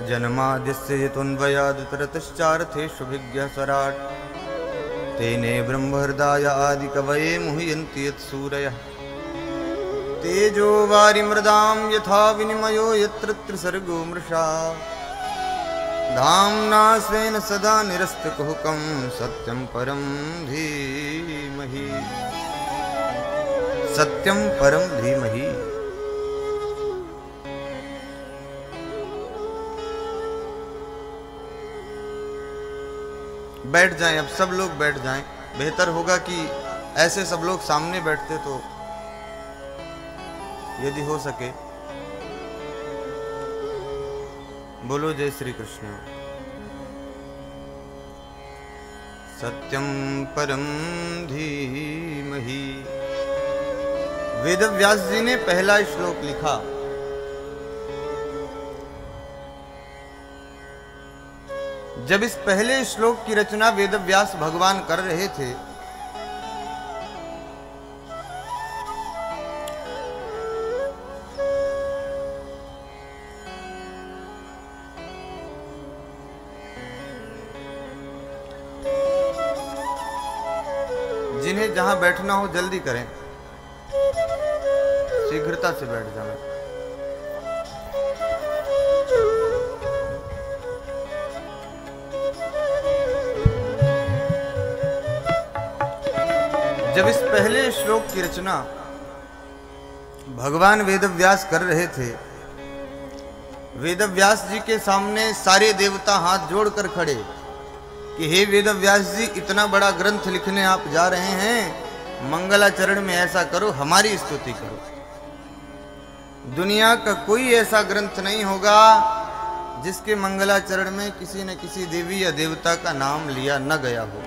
जन्माद्यस्य यतोऽन्वयादितरतश्चार्थेष्वभिज्ञः स्वराट् तेने ब्रह्महृदाय आदिकवये मुह्यन्ति यत्सूरयः तेजो वारिमृदां यथा विनिमयो यत्र त्रिसर्गो मृषा धाम्ना स्वेन सदा निरस्तकुहकं सत्यं परं धीमहि सत्यं परम धीमहि। बैठ जाएं, अब सब लोग बैठ जाएं। बेहतर होगा कि ऐसे सब लोग सामने बैठते तो यदि हो सके। बोलो जय श्री कृष्ण। सत्यं परम धीमहि। वेदव्यास जी ने पहला श्लोक लिखा। जब इस पहले श्लोक की रचना वेदव्यास भगवान कर रहे थे जिन्हें जहां बैठना हो जल्दी करें, शीघ्रता से बैठ जाना। जब इस पहले श्लोक की रचना भगवान वेदव्यास कर रहे थे, वेदव्यास जी के सामने सारे देवता हाथ जोड़कर खड़े कि हे वेदव्यास जी, इतना बड़ा ग्रंथ लिखने आप जा रहे हैं, मंगलाचरण में ऐसा करो, हमारी स्तुति करो। दुनिया का कोई ऐसा ग्रंथ नहीं होगा जिसके मंगलाचरण में किसी न किसी देवी या देवता का नाम लिया न गया हो,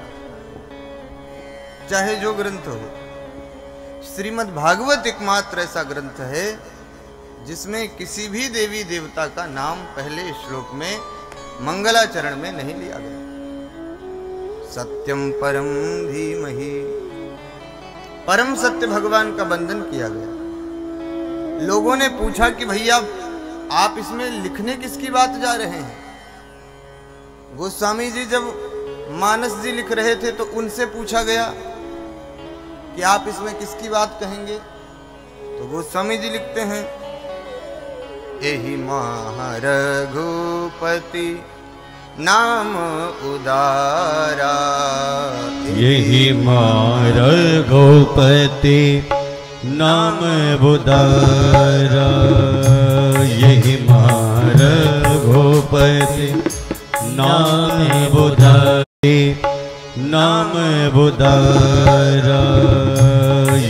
चाहे जो ग्रंथ हो। श्रीमद् भागवत एकमात्र ऐसा ग्रंथ है जिसमें किसी भी देवी देवता का नाम पहले श्लोक में मंगलाचरण में नहीं लिया गया। सत्यम परम धीमहि, परम सत्य भगवान का बंधन किया गया। लोगों ने पूछा कि भैया आप इसमें लिखने किसकी बात जा रहे हैं? गोस्वामी जी जब मानस जी लिख रहे थे तो उनसे पूछा गया कि आप इसमें किसकी बात कहेंगे? तो गोस्वामी जी लिखते हैं, एहि महारघुपति नाम उदारा, यही रघुपति नाम उदारा, यही रघुपति नाम उदारी, नाम उदारा,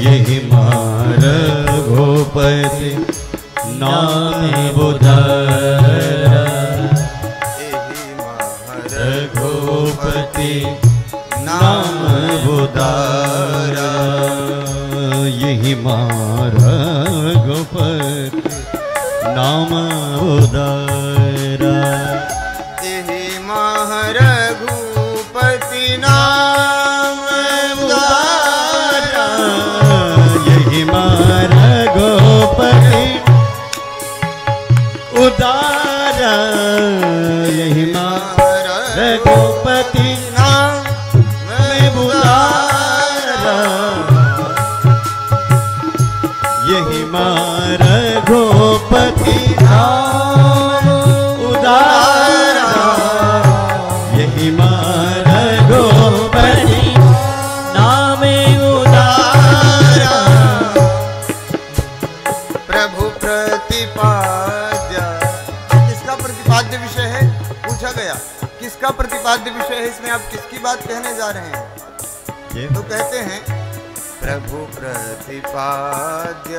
यही रघुपति नाम उदारा, रघुपति नाम उदारा, यही रघुपति नाम उदारा, यही रघुपति नाम उदारा, यही रघुपति उदारा, यही रघुपति नाम उदारा, यही रघुपति नाम उदारा, यही रघुपति नाम उदारा, प्रभु प्रतिपाद्य। किसका प्रतिपाद्य विषय है पूछा गया, किसका प्रतिपाद्य विषय है, इसमें आप किसकी बात कहने जा रहे हैं? तो कहते हैं प्रभु प्रतिपाद्य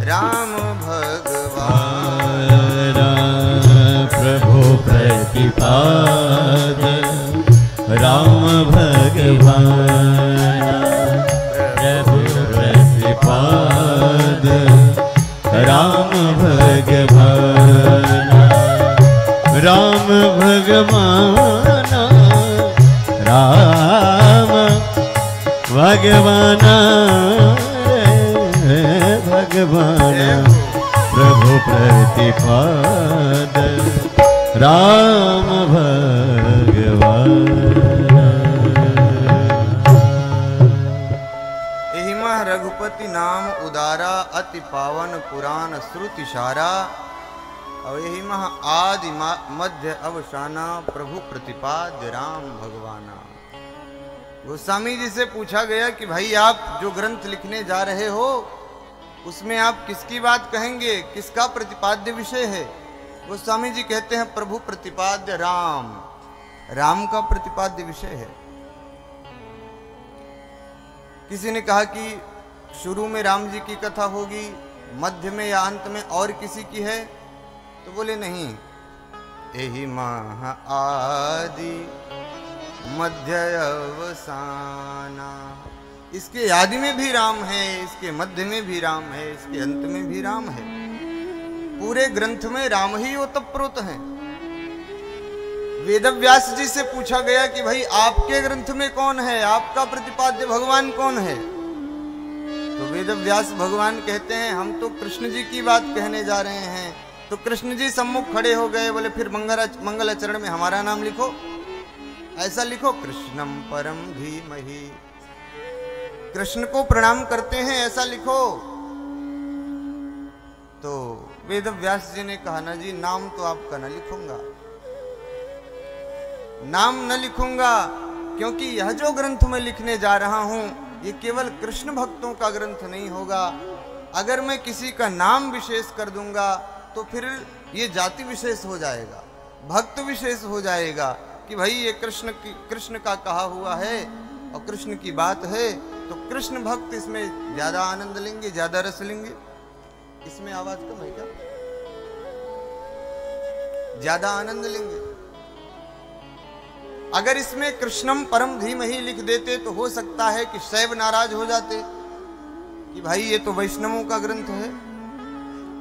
राम भगवान, प्रभु प्रतिपाद्य राम भगवान, प्रभु प्रतिपाद्य राम भगवान, राम भगवान, राम भगवान, भगवान, प्रभु प्रतिपाद राम भगवान। एहिमह रघुपति नाम उदारा, अति पावन पुराण श्रुति सारा। और यही मह आदि मध्य अवसाना, प्रभु प्रतिपाद्य राम भगवाना। गोस्वामी जी से पूछा गया कि भाई आप जो ग्रंथ लिखने जा रहे हो उसमें आप किसकी बात कहेंगे, किसका प्रतिपाद्य विषय है? गोस्वामी जी कहते हैं प्रभु प्रतिपाद्य राम, राम का प्रतिपाद्य विषय है। किसी ने कहा कि शुरू में राम जी की कथा होगी, मध्य में या अंत में और किसी की है, तो बोले नहीं, यही मह आदि मध्य अवसाना। इसके आदि में भी राम है, इसके मध्य में भी राम है, इसके अंत में भी राम है। पूरे ग्रंथ में राम ही ओतप्रोत हैं। वेदव्यास जी से पूछा गया कि भाई आपके ग्रंथ में कौन है, आपका प्रतिपाद्य भगवान कौन है? तो वेदव्यास भगवान कहते हैं हम तो कृष्ण जी की बात कहने जा रहे हैं। तो कृष्ण जी सम्मुख खड़े हो गए, बोले फिर मंगलाचरण में हमारा नाम लिखो, ऐसा लिखो, कृष्णम परम धीमहि। कृष्ण को प्रणाम करते हैं ऐसा लिखो। तो वेदव्यास जी ने कहा ना जी, नाम तो आपका न लिखूंगा, नाम न लिखूंगा, क्योंकि यह जो ग्रंथ मैं लिखने जा रहा हूं ये केवल कृष्ण भक्तों का ग्रंथ नहीं होगा। अगर मैं किसी का नाम विशेष कर दूंगा तो फिर ये जाति विशेष हो जाएगा, भक्त विशेष हो जाएगा कि भाई ये कृष्ण का कहा हुआ है और कृष्ण की बात है, तो कृष्ण भक्त इसमें ज्यादा आनंद लेंगे, ज्यादा रस लेंगे। इसमें आवाज कम है क्या? ज्यादा आनंद लेंगे। अगर इसमें कृष्णम परम धीमहि लिख देते तो हो सकता है कि शैव नाराज हो जाते कि भाई ये तो वैष्णवों का ग्रंथ है।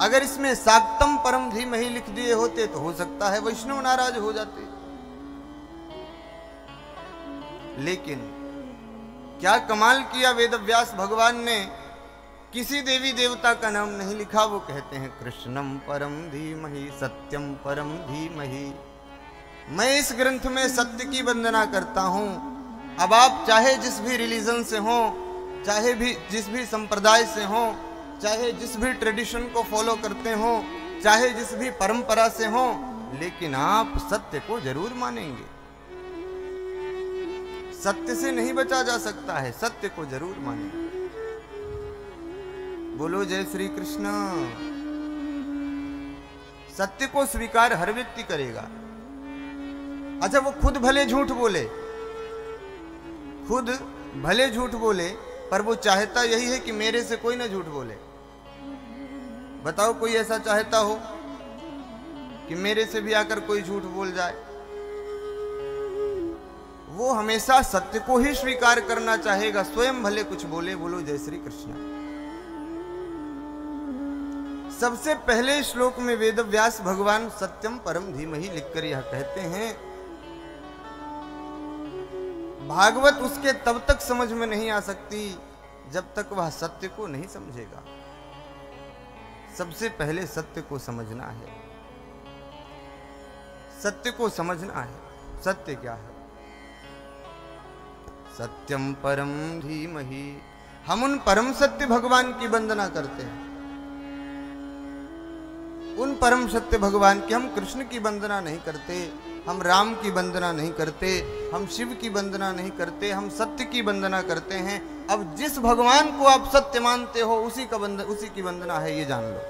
अगर इसमें शाक्तम परम धीमहि लिख दिए होते तो हो सकता है वैष्णव नाराज हो जाते। लेकिन क्या कमाल किया वेदव्यास भगवान ने, किसी देवी देवता का नाम नहीं लिखा। वो कहते हैं कृष्णम परम धीमहि सत्यम परम धीमहि। मैं इस ग्रंथ में सत्य की वंदना करता हूं। अब आप चाहे जिस भी रिलीजन से हो, चाहे भी जिस भी संप्रदाय से हो, चाहे जिस भी ट्रेडिशन को फॉलो करते हो, चाहे जिस भी परंपरा से हो, लेकिन आप सत्य को जरूर मानेंगे। सत्य से नहीं बचा जा सकता है, सत्य को जरूर मानेंगे। बोलो जय श्री कृष्ण। सत्य को स्वीकार हर व्यक्ति करेगा। अच्छा, वो खुद भले झूठ बोले, खुद भले झूठ बोले, पर वो चाहता यही है कि मेरे से कोई ना झूठ बोले। बताओ कोई ऐसा चाहता हो कि मेरे से भी आकर कोई झूठ बोल जाए? वो हमेशा सत्य को ही स्वीकार करना चाहेगा, स्वयं भले कुछ बोले। बोलो जय श्री कृष्ण। सबसे पहले श्लोक में वेदव्यास भगवान सत्यम परम धीमहि लिखकर यह कहते हैं। भागवत उसके तब तक समझ में नहीं आ सकती जब तक वह सत्य को नहीं समझेगा। सबसे पहले सत्य को समझना है, सत्य को समझना है। सत्य क्या है? सत्यम परम धीमहि। हम उन परम सत्य भगवान की वंदना करते हैं, उन परम सत्य भगवान की। हम कृष्ण की वंदना नहीं करते, हम राम की वंदना नहीं करते, हम शिव की वंदना नहीं करते, हम सत्य की वंदना करते हैं। अब जिस भगवान को आप सत्य मानते हो उसी की वंदना है, ये जान लो।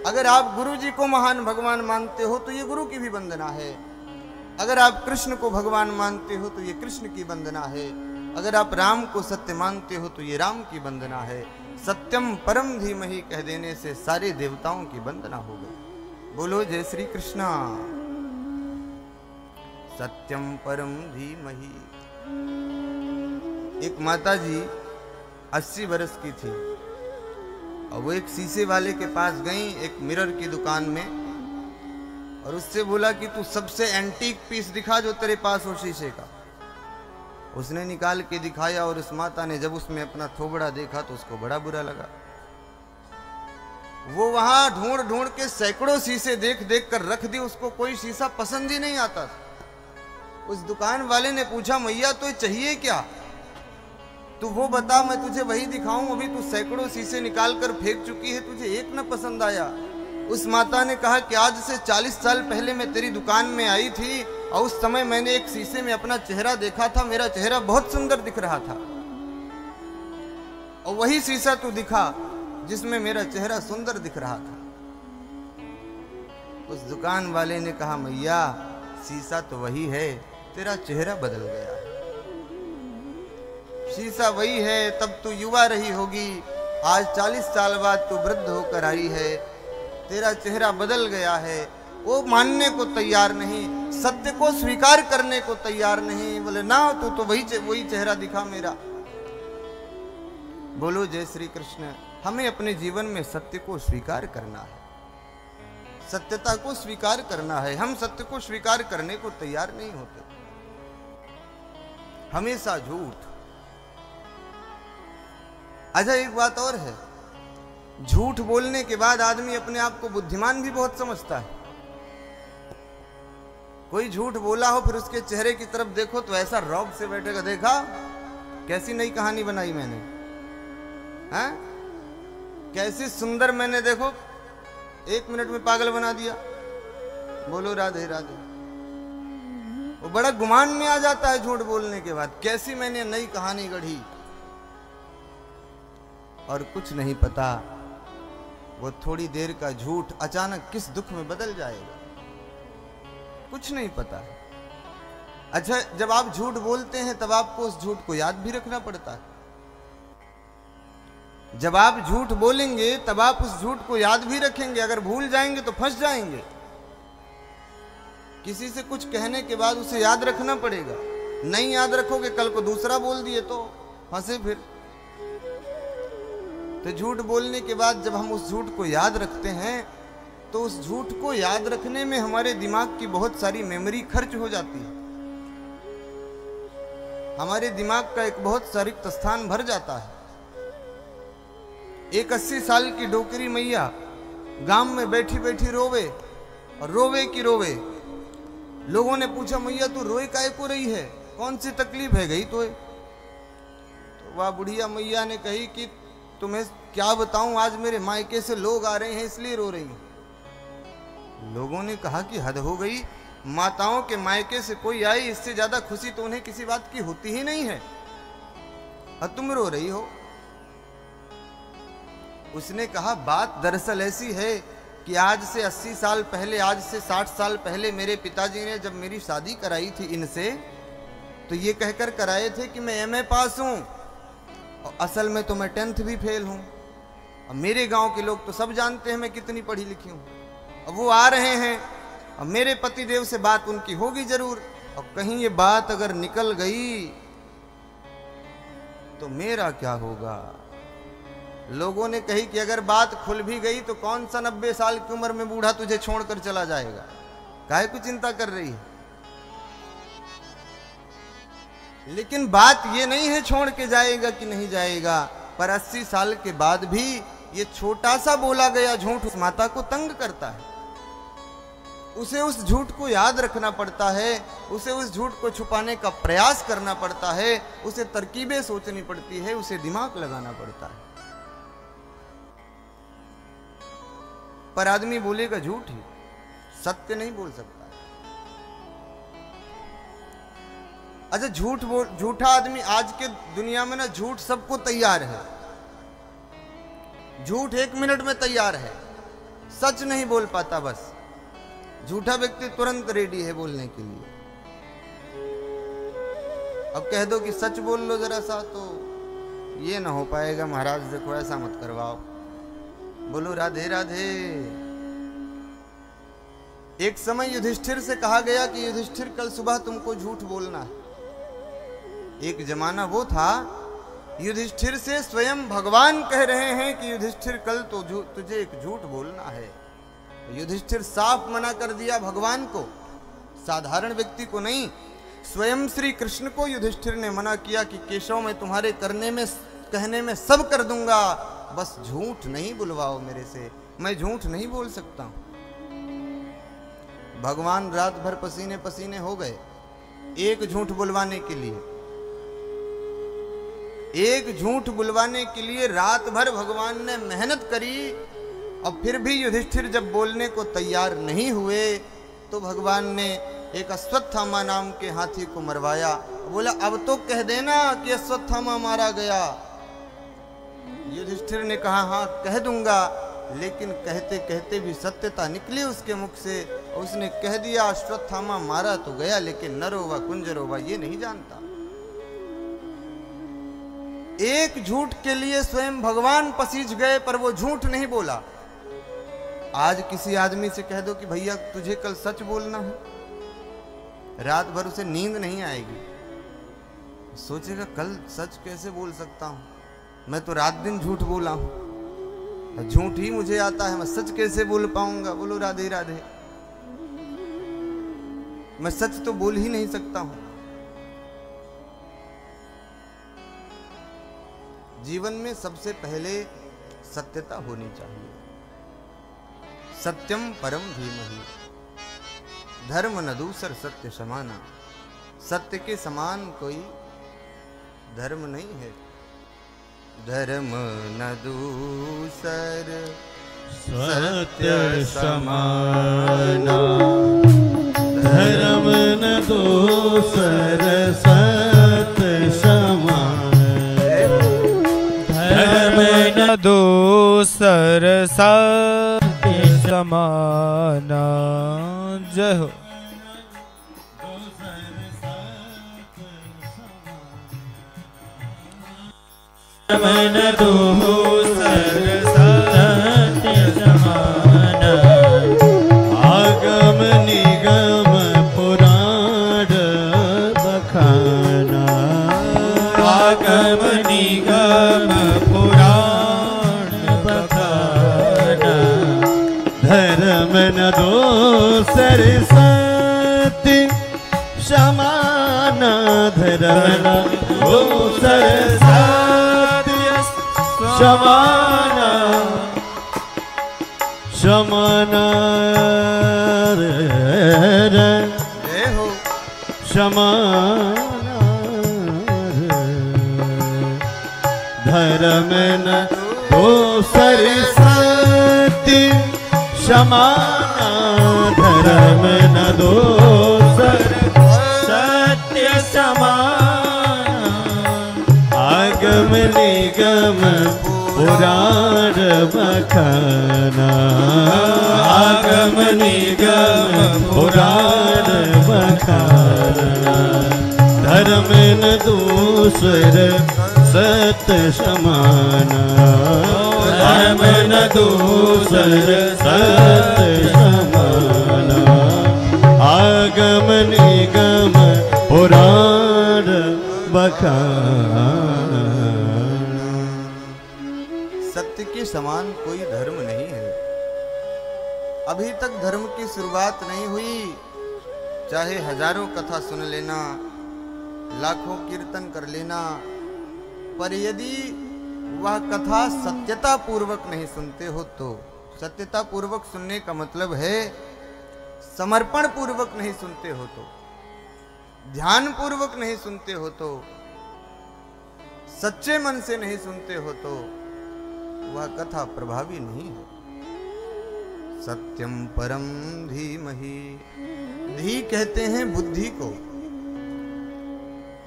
अगर आप गुरु जी को महान भगवान मानते हो तो ये गुरु की भी वंदना है। अगर आप कृष्ण को भगवान मानते हो तो ये कृष्ण की वंदना है। अगर आप राम को सत्य मानते हो तो ये राम की वंदना है। सत्यम परम धीमहि कह देने से सारे देवताओं की वंदना हो गई। बोलो जय श्री कृष्णा। सत्यम परम धीमहि। एक माता जी 80 वर्ष की थी और वो एक शीशे वाले के पास गई, एक मिरर की दुकान में, और उससे बोला कि तू सबसे एंटीक पीस दिखा जो तेरे पास हो शीशे का। उसने निकाल के दिखाया और उस माता ने जब उसमें अपना थोबड़ा देखा तो उसको बड़ा बुरा लगा। वो वहां ढूंढ ढूंढ के सैकड़ों शीशे देख देख कर रख दी, उसको कोई शीशा पसंद ही नहीं आता था। उस दुकान वाले ने पूछा, मैया तो चाहिए क्या? तू वो बता, मैं तुझे वही दिखाऊं। अभी तू सैकड़ों शीशे निकाल कर फेंक चुकी है, तुझे एक न पसंद आया। उस माता ने कहा कि आज से 40 साल पहले मैं तेरी दुकान में आई थी और उस समय मैंने एक शीशे में अपना चेहरा देखा था, मेरा चेहरा बहुत सुंदर दिख रहा था, और वही शीशा तू दिखा जिसमें मेरा चेहरा सुंदर दिख रहा था। उस दुकान वाले ने कहा, मैया शीशा तो वही है, तेरा चेहरा बदल गया है। शीशा वही है, तब तू युवा रही होगी, आज 40 साल बाद तू वृद्ध होकर आई है, तेरा चेहरा बदल गया है। वो मानने को तैयार नहीं, सत्य को स्वीकार करने को तैयार नहीं। बोले ना, तू तो वही चेहरा दिखा मेरा। बोलो जय श्री कृष्ण। हमें अपने जीवन में सत्य को स्वीकार करना है, सत्यता को स्वीकार करना है। हम सत्य को स्वीकार करने को तैयार नहीं होते, हमेशा झूठ। अच्छा, एक बात और है, झूठ बोलने के बाद आदमी अपने आप को बुद्धिमान भी बहुत समझता है। कोई झूठ बोला हो, फिर उसके चेहरे की तरफ देखो तो ऐसा रौब से बैठेगा, देखा कैसी नई कहानी बनाई मैंने, हैं? कैसी सुंदर मैंने, देखो 1 मिनट में पागल बना दिया। बोलो राधे राधे। वो बड़ा गुमान में आ जाता है झूठ बोलने के बाद, कैसी मैंने नई कहानी गढ़ी, और कुछ नहीं पता वो थोड़ी देर का झूठ अचानक किस दुख में बदल जाएगा, कुछ नहीं पता है। अच्छा, जब आप झूठ बोलते हैं तब आपको उस झूठ को याद भी रखना पड़ता है। जब आप झूठ बोलेंगे तब आप उस झूठ को याद भी रखेंगे, अगर भूल जाएंगे तो फंस जाएंगे। किसी से कुछ कहने के बाद उसे याद रखना पड़ेगा, नहीं याद रखोगे कल को दूसरा बोल दिए तो फंसे फिर। तो झूठ बोलने के बाद जब हम उस झूठ को याद रखते हैं तो उस झूठ को याद रखने में हमारे दिमाग की बहुत सारी मेमोरी खर्च हो जाती है, हमारे दिमाग का एक बहुत सारी स्थान भर जाता है। एक 80 साल की डोकरी मैया गांव में बैठी बैठी रोवे, और रोवे की रोवे। लोगों ने पूछा, मैया तू रोए काहे को रही है, कौन सी तकलीफ है गई तो वह बुढ़िया मैया ने कही कि तुम्हें क्या बताऊं, आज मेरे मायके से लोग आ रहे हैं इसलिए रो रही हूं। लोगों ने कहा कि हद हो गई, माताओं के मायके से कोई आए, इससे ज्यादा खुशी तो उन्हें किसी बात की होती ही नहीं है, और तुम रो रही हो। उसने कहा, बात दरअसल ऐसी है कि आज से 80 साल पहले, आज से 60 साल पहले मेरे पिताजी ने जब मेरी शादी कराई थी इनसे, तो ये कहकर कराए थे कि मैं एमए पास हूं, और असल में तो मैं 10th भी फेल हूं। और मेरे गांव के लोग तो सब जानते हैं मैं कितनी पढ़ी लिखी हूं। अब वो आ रहे हैं, और मेरे पतिदेव से बात उनकी होगी जरूर, और कहीं ये बात अगर निकल गई तो मेरा क्या होगा। लोगों ने कही कि अगर बात खुल भी गई तो कौन सा 90 साल की उम्र में बूढ़ा तुझे छोड़कर चला जाएगा, काहे को चिंता कर रही है। लेकिन बात ये नहीं है छोड़ के जाएगा कि नहीं जाएगा, पर 80 साल के बाद भी ये छोटा सा बोला गया झूठ उस माता को तंग करता है। उसे उस झूठ को याद रखना पड़ता है, उसे उस झूठ को छुपाने का प्रयास करना पड़ता है, उसे तरकीबें सोचनी पड़ती है, उसे दिमाग लगाना पड़ता है। पर आदमी बोलेगा झूठ ही, सत्य नहीं बोल सकता। अच्छा, झूठा आदमी आज के दुनिया में ना, झूठ सबको तैयार है, झूठ 1 मिनट में तैयार है, सच नहीं बोल पाता। बस झूठा व्यक्ति तुरंत रेडी है बोलने के लिए। अब कह दो कि सच बोल लो जरा सा, तो ये ना हो पाएगा, महाराज देखो ऐसा मत करवाओ। बोलो राधे राधे। एक समय युधिष्ठिर से कहा गया कि युधिष्ठिर कल सुबह तुमको झूठ बोलना है। एक जमाना वो था, युधिष्ठिर से स्वयं भगवान कह रहे हैं कि युधिष्ठिर कल तो तुझे एक झूठ बोलना है। युधिष्ठिर साफ मना कर दिया भगवान को, साधारण व्यक्ति को नहीं, स्वयं श्री कृष्ण को युधिष्ठिर ने मना किया कि केशव मैं तुम्हारे करने में कहने में सब कर दूंगा, बस झूठ नहीं बुलवाओ मेरे से। मैं झूठ नहीं बोल सकता हूं। भगवान रात भर पसीने पसीने हो गए एक झूठ बुलवाने के लिए। एक झूठ बुलवाने के लिए रात भर भगवान ने मेहनत करी, और फिर भी युधिष्ठिर जब बोलने को तैयार नहीं हुए तो भगवान ने एक अश्वत्थामा नाम के हाथी को मरवाया। बोला अब तो कह देना कि अश्वत्थामा मारा गया। युधिष्ठिर ने कहा हाँ कह दूंगा, लेकिन कहते कहते भी सत्यता निकली उसके मुख से। उसने कह दिया अश्वत्थामा मारा तो गया, लेकिन नरो व कुंजरो व ये नहीं जानता। एक झूठ के लिए स्वयं भगवान पसीज गए, पर वो झूठ नहीं बोला। आज किसी आदमी से कह दो कि भैया तुझे कल सच बोलना है, रात भर उसे नींद नहीं आएगी। सोचेगा कल सच कैसे बोल सकता हूं, मैं तो रात दिन झूठ बोला हूं, झूठ ही मुझे आता है, मैं सच कैसे बोल पाऊंगा। बोलो राधे राधे। मैं सच तो बोल ही नहीं सकता हूं। जीवन में सबसे पहले सत्यता होनी चाहिए। सत्यम परम धीमहि, धर्म न दूसर सत्य समाना। सत्य के समान कोई धर्म नहीं है। धर्म न दूसर सत्य समाना, धर्म न दूसर सत्य समाना, धर्म न दूसर सत्य समाना। जय हो। धर्म न दूसर सत्य समाना, आगम निगम पुराण बखाना, आगम निगम पुराण बखाना। धर्म न दूसर सत्य समाना, धर्म न दूसर समाना, समाना जय हो। समाना, धर्म न दूसर सत्य समाना, धर्म न दूसर सत्य समाना, आगम निगम पुराण बखाना, आगम निगम पुराण बखाना। धर्म न दूसर सत्य समाना, धर्म न दूसर सत्य समाना, आगम निगम पुराण बखाना। सत्य के समान कोई धर्म नहीं है। अभी तक धर्म की शुरुआत नहीं हुई, चाहे हजारों कथा सुन लेना, लाखों कीर्तन कर लेना, पर यदि वह कथा सत्यता पूर्वक नहीं सुनते हो तो, सत्यता पूर्वक सुनने का मतलब है समर्पण पूर्वक नहीं सुनते हो तो, ध्यान पूर्वक नहीं सुनते हो तो, सच्चे मन से नहीं सुनते हो तो वह कथा प्रभावी नहीं है। सत्यम परम धीमहि, धी कहते हैं बुद्धि को।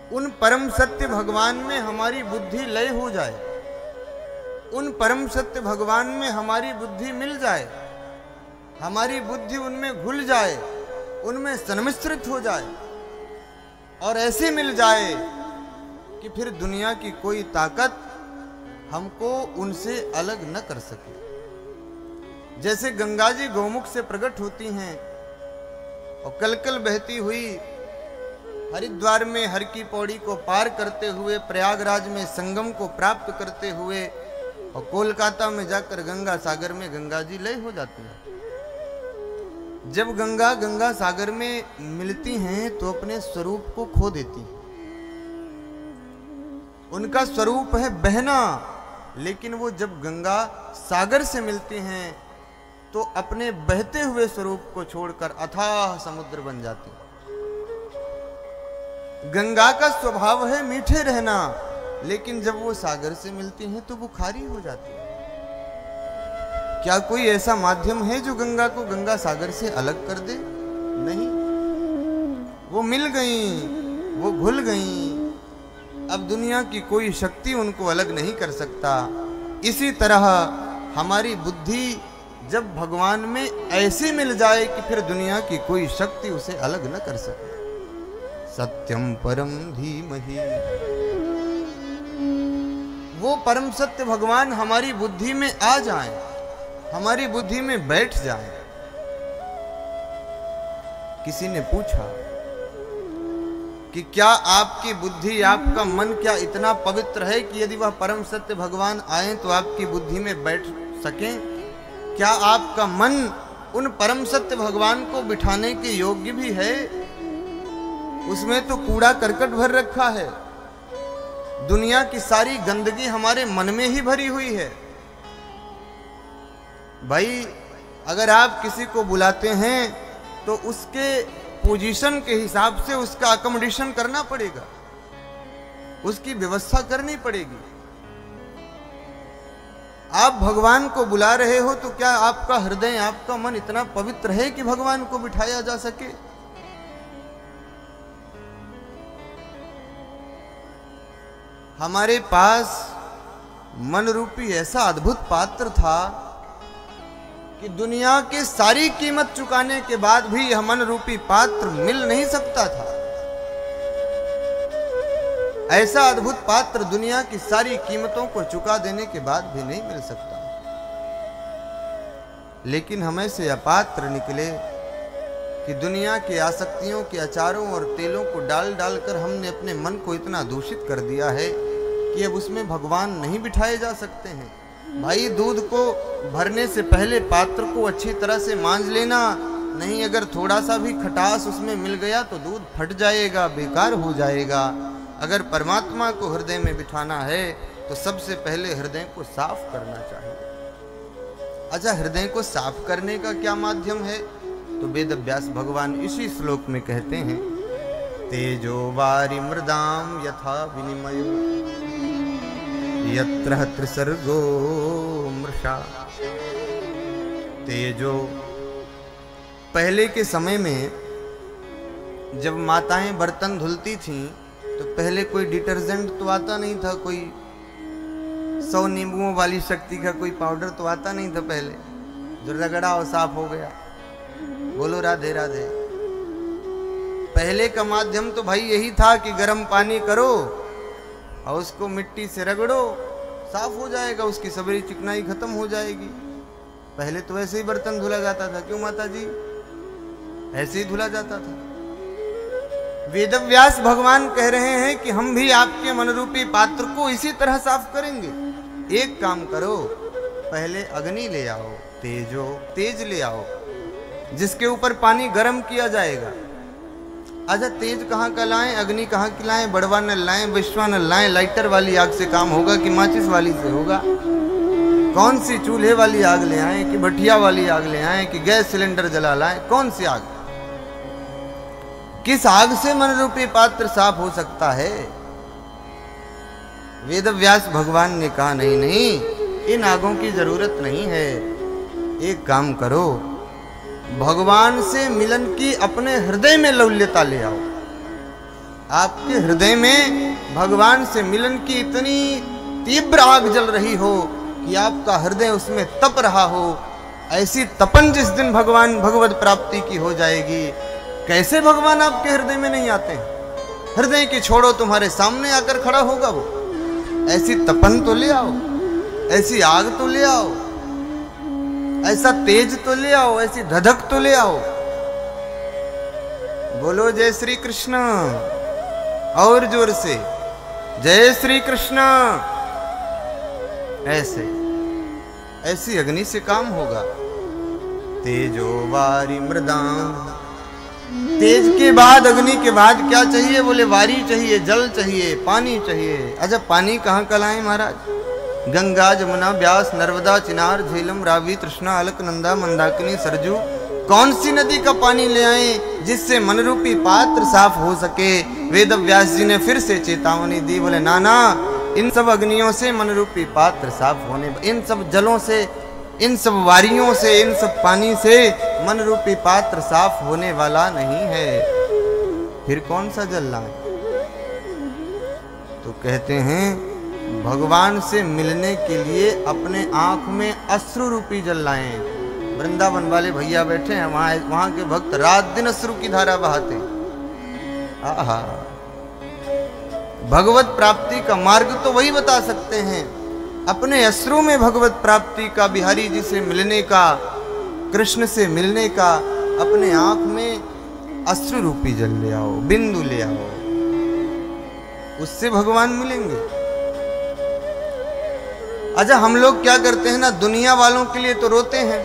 उन परम सत्य भगवान में हमारी बुद्धि लय हो जाए, उन परम सत्य भगवान में हमारी बुद्धि मिल जाए, हमारी बुद्धि उनमें घुल जाए, उनमें संमिश्रित हो जाए, और ऐसे मिल जाए कि फिर दुनिया की कोई ताकत हमको उनसे अलग न कर सके। जैसे गंगा जी गौमुख से प्रकट होती हैं और कलकल बहती हुई हरिद्वार में हर की पौड़ी को पार करते हुए, प्रयागराज में संगम को प्राप्त करते हुए, और कोलकाता में जाकर गंगा सागर में गंगा जी लय हो जाती हैं। जब गंगा गंगा सागर में मिलती हैं तो अपने स्वरूप को खो देती हैं। उनका स्वरूप है बहना, लेकिन वो जब गंगा सागर से मिलती हैं तो अपने बहते हुए स्वरूप को छोड़कर अथाह समुद्र बन जाते। गंगा का स्वभाव है मीठे रहना, लेकिन जब वो सागर से मिलती हैं तो वो खारी हो जाती है। क्या कोई ऐसा माध्यम है जो गंगा को गंगा सागर से अलग कर दे? नहीं, वो मिल गई, वो घुल गई। अब दुनिया की कोई शक्ति उनको अलग नहीं कर सकता। इसी तरह हमारी बुद्धि जब भगवान में ऐसे मिल जाए कि फिर दुनिया की कोई शक्ति उसे अलग न कर सके। सत्यम परम धीमहि, वो परम सत्य भगवान हमारी बुद्धि में आ जाए, हमारी बुद्धि में बैठ जाए। किसी ने पूछा कि क्या आपकी बुद्धि, आपका मन क्या इतना पवित्र है कि यदि वह परम सत्य भगवान आए तो आपकी बुद्धि में बैठ सके? क्या आपका मन उन परम सत्य भगवान को बिठाने के योग्य भी है? उसमें तो कूड़ा करकट भर रखा है। दुनिया की सारी गंदगी हमारे मन में ही भरी हुई है। भाई, अगर आप किसी को बुलाते हैं तो उसके पोजीशन के हिसाब से उसका अकोमोडेशन करना पड़ेगा, उसकी व्यवस्था करनी पड़ेगी। आप भगवान को बुला रहे हो तो क्या आपका हृदय, आपका मन इतना पवित्र है कि भगवान को बिठाया जा सके? हमारे पास मन रूपी ऐसा अद्भुत पात्र था कि दुनिया की सारी कीमत चुकाने के बाद भी यह मन रूपी पात्र मिल नहीं सकता था। ऐसा अद्भुत पात्र दुनिया की सारी कीमतों को चुका देने के बाद भी नहीं मिल सकता। लेकिन हमें से अपात्र निकले कि दुनिया की आसक्तियों के अचारों और तेलों को डाल डालकर हमने अपने मन को इतना दूषित कर दिया है कि अब उसमें भगवान नहीं बिठाए जा सकते हैं। भाई, दूध को भरने से पहले पात्र को अच्छी तरह से मांज लेना, नहीं अगर थोड़ा सा भी खटास उसमें मिल गया तो दूध फट जाएगा, बेकार हो जाएगा। अगर परमात्मा को हृदय में बिठाना है तो सबसे पहले हृदय को साफ करना चाहिए। अच्छा, हृदय को साफ करने का क्या माध्यम है? तो वेद व्यास भगवान इसी श्लोक में कहते हैं, तेजो वारि मृदाम यथा विनिमयो यत्र त्रिसर्गो मृषा। तेजो, पहले के समय में जब माताएं बर्तन धुलती थीं तो पहले कोई डिटर्जेंट तो आता नहीं था, कोई 100 नींबुओं वाली शक्ति का कोई पाउडर तो आता नहीं था पहले, जो रगड़ा और साफ हो गया। बोलो राधे राधे। पहले का माध्यम तो भाई यही था कि गर्म पानी करो और उसको मिट्टी से रगड़ो, साफ हो जाएगा, उसकी सबरी चिकनाई खत्म हो जाएगी। पहले तो ऐसे ही बर्तन धुला जाता था। क्यों माता जी? ऐसे ही धुला जाता था। वेदव्यास भगवान कह रहे हैं कि हम भी आपके मनरूपी पात्र को इसी तरह साफ करेंगे। एक काम करो, पहले अग्नि ले आओ, तेजो, तेज ले आओ, जिसके ऊपर पानी गर्म किया जाएगा। अच्छा, तेज कहाँ का लाएं, अग्नि कहाँ की लाएं? बड़वा न लाएं, विश्वा न लाएं। लाइटर वाली आग से काम होगा कि माचिस वाली से होगा? कौन सी चूल्हे वाली आग ले आएं कि भटिया वाली आग ले आएं कि गैस सिलेंडर जला लाएं? कौन सी आग? किस आग से मन रूपी पात्र साफ हो सकता है? वेदव्यास भगवान ने कहा, नहीं नहीं, इन आगों की जरूरत नहीं है। एक काम करो, भगवान से मिलन की अपने हृदय में लौल्यता ले आओ। आपके हृदय में भगवान से मिलन की इतनी तीव्र आग जल रही हो कि आपका हृदय उसमें तप रहा हो। ऐसी तपन जिस दिन भगवान भगवत प्राप्ति की हो जाएगी। कैसे भगवान आपके हृदय में नहीं आते हैं? हृदय की छोड़ो, तुम्हारे सामने आकर खड़ा होगा वो। ऐसी तपन तो ले आओ, ऐसी आग तो ले आओ, ऐसा तेज तो ले आओ, ऐसी धधक तो ले आओ। बोलो जय श्री कृष्ण, और जोर से जय श्री कृष्ण। ऐसी अग्नि से काम होगा। तेजो वारी मृदाम। तेज के बाद, अग्नि के बाद क्या चाहिए? बोले वारी चाहिए, जल चाहिए, पानी चाहिए। अच्छा, पानी कहाँ का लाएं महाराज? गंगा जमुना ब्यास नर्मदा चिनार झेलम रावी तृष्णा अलकनंदा मंदाकिनी सरजू, कौन सी नदी का पानी ले आए जिससे मन रूपी पात्र साफ हो सके। वेद व्यास जी ने फिर से चेतावनी दी, बोले नाना इन सब अग्नियों से मन रूपी पात्र साफ होने, इन सब जलों से, इन सब वारियों से, इन सब पानी से मन रूपी पात्र साफ होने वाला नहीं है। फिर कौन सा जल लाए? तो कहते हैं भगवान से मिलने के लिए अपने आंख में अश्रु रूपी जल लाएं। वृंदावन वाले भैया बैठे हैं, वहां के भक्त रात दिन अश्रु की धारा बहाते हैं। आहा, भगवत प्राप्ति का मार्ग तो वही बता सकते हैं। अपने अश्रु में भगवत प्राप्ति का, बिहारी जी से मिलने का, कृष्ण से मिलने का, अपने आंख में अश्रु रूपी जल ले आओ, बिंदु ले आओ, उससे भगवान मिलेंगे। अच्छा, हम लोग क्या करते हैं ना, दुनिया वालों के लिए तो रोते हैं,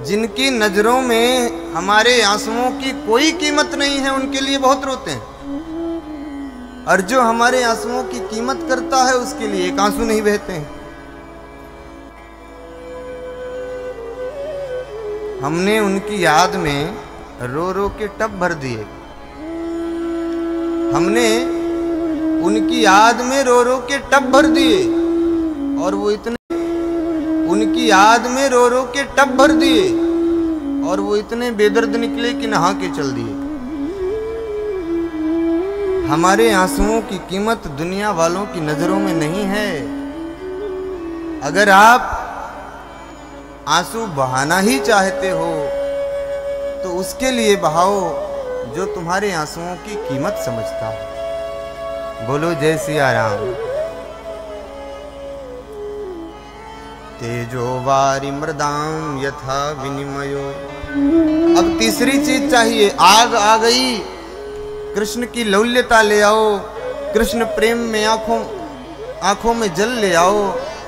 जिनकी नजरों में हमारे आंसुओं की कोई कीमत नहीं है उनके लिए बहुत रोते हैं, और जो हमारे आंसुओं की कीमत करता है उसके लिए एक आंसू नहीं बहते हैं। हमने उनकी याद में रो रो के टब भर दिए, हमने उनकी याद में रो रो के टब भर दिए, और वो इतने, उनकी याद में रो रो के टब भर दिए, और वो इतने बेदर्द निकले कि नहा के चल दिए। हमारे आंसुओं की कीमत दुनिया वालों की नजरों में नहीं है। अगर आप आंसू बहाना ही चाहते हो तो उसके लिए बहाओ जो तुम्हारे आंसुओं की कीमत समझता है। बोलो जय सिया राम। तेजो वारी मृदाम यथा विनिमयो। अब तीसरी चीज चाहिए, आग आ गई, कृष्ण की लौल्यता ले आओ, कृष्ण प्रेम में आंखों में जल ले आओ।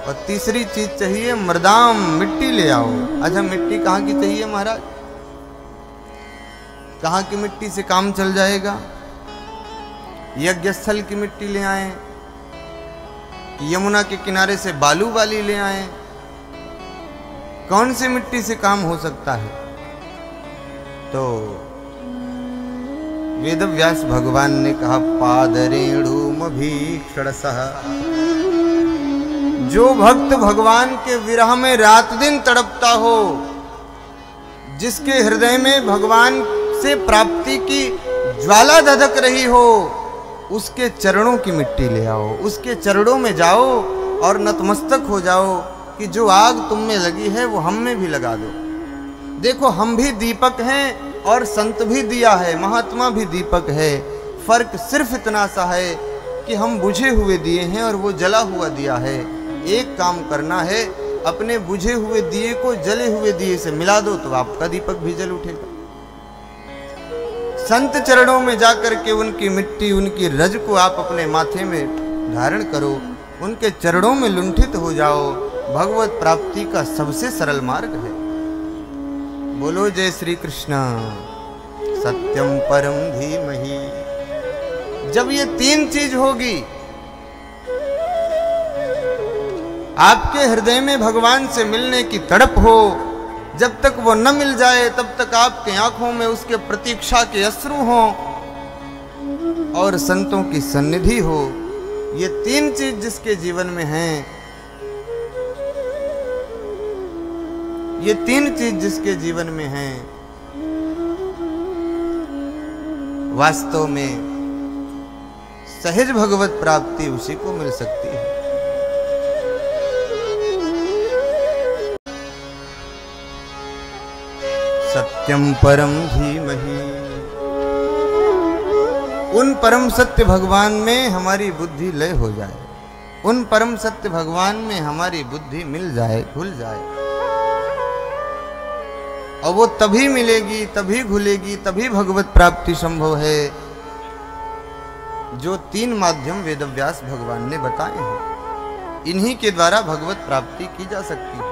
और तीसरी चीज चाहिए मृदाम, मिट्टी ले आओ। अच्छा, मिट्टी कहाँ की चाहिए महाराज? कहाँ की मिट्टी से काम चल जाएगा? यज्ञ स्थल की मिट्टी ले आए, यमुना के किनारे से बालू वाली ले आए, कौन सी मिट्टी से काम हो सकता है? तो वेद व्यास भगवान ने कहा पादरेणुमभीक्षणसः। जो भक्त भगवान के विरह में रात दिन तड़पता हो, जिसके हृदय में भगवान से प्राप्ति की ज्वाला धधक रही हो, उसके चरणों की मिट्टी ले आओ, उसके चरणों में जाओ और नतमस्तक हो जाओ कि जो आग तुम में लगी है वो हम में भी लगा दो। देखो, हम भी दीपक हैं और संत भी दिया है, महात्मा भी दीपक है। फर्क सिर्फ इतना सा है कि हम बुझे हुए दिए हैं और वो जला हुआ दिया है। एक काम करना है, अपने बुझे हुए दिए को जले हुए दिए से मिला दो तो आपका दीपक भी जल उठेगा। संत चरणों में जाकर के उनकी मिट्टी, उनकी रज को आप अपने माथे में धारण करो, उनके चरणों में लुंठित हो जाओ। भगवत प्राप्ति का सबसे सरल मार्ग है। बोलो जय श्री कृष्ण। सत्यम परम धीमहि। जब ये तीन चीज होगी, आपके हृदय में भगवान से मिलने की तड़प हो, जब तक वो न मिल जाए तब तक आपके आंखों में उसके प्रतीक्षा के अश्रु हों और संतों की सन्निधि हो, ये तीन चीज जिसके जीवन में हैं, ये तीन चीज जिसके जीवन में हैं, वास्तव में सहज भगवत प्राप्ति उसी को मिल सकती है। सत्यम परम धीमहि। उन परम सत्य भगवान में हमारी बुद्धि लय हो जाए, उन परम सत्य भगवान में हमारी बुद्धि मिल जाए, घुल जाए, और वो तभी मिलेगी, तभी घुलेगी, तभी भगवत प्राप्ति संभव है। जो तीन माध्यम वेदव्यास भगवान ने बताए हैं, इन्हीं के द्वारा भगवत प्राप्ति की जा सकती है।